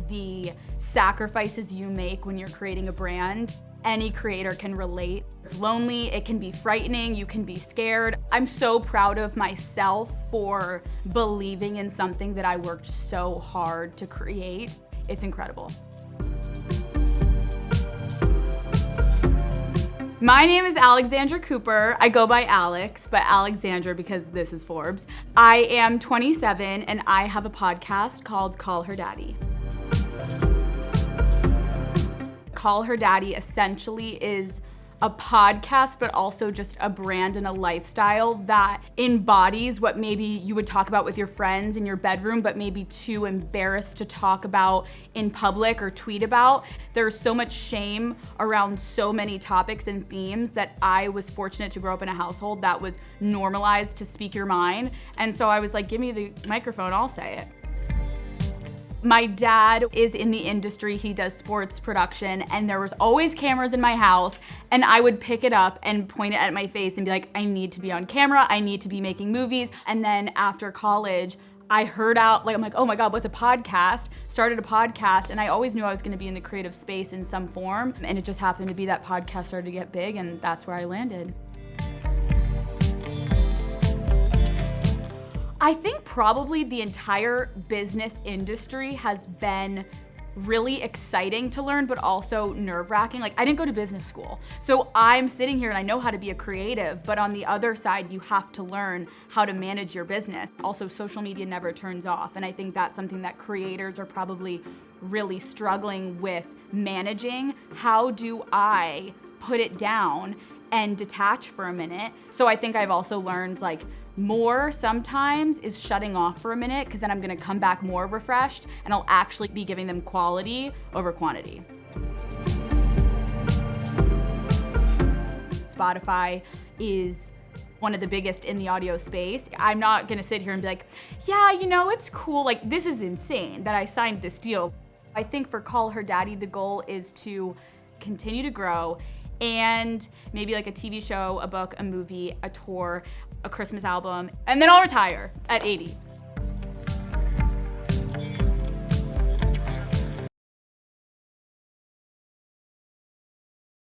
the sacrifices you make when you're creating a brand. Any creator can relate. It's lonely, it can be frightening, you can be scared. I'm so proud of myself for believing in something that I worked so hard to create. It's incredible. My name is Alexandra Cooper. I go by Alex, but Alexandra because this is Forbes. I am 27 and I have a podcast called Call Her Daddy. Call Her Daddy essentially is a podcast, but also just a brand and a lifestyle that embodies what maybe you would talk about with your friends in your bedroom, but maybe too embarrassed to talk about in public or tweet about. There's so much shame around so many topics and themes that I was fortunate to grow up in a household that was normalized to speak your mind. And so I was like, give me the microphone, I'll say it. My dad is in the industry, he does sports production, and there was always cameras in my house, and I would pick it up and point it at my face and be like, I need to be on camera, I need to be making movies. And then after college, I heard out, I'm like, oh my God, what's a podcast? Started a podcast, and I always knew I was gonna be in the creative space in some form, and it just happened to be that podcast started to get big, and that's where I landed. I think probably the entire business industry has been really exciting to learn, but also nerve-wracking. I didn't go to business school. So I'm sitting here and I know how to be a creative, but on the other side, you have to learn how to manage your business. Also, social media never turns off. And I think that's something that creators are probably really struggling with managing. How do I put it down and detach for a minute? So I think I've also learned more sometimes is shutting off for a minute, because then I'm gonna come back more refreshed and I'll actually be giving them quality over quantity. Spotify is one of the biggest in the audio space. I'm not gonna sit here and be like, yeah, it's cool. This is insane that I signed this deal. I think for Call Her Daddy, the goal is to continue to grow and maybe a TV show, a book, a movie, a tour, a Christmas album, and then I'll retire at 80.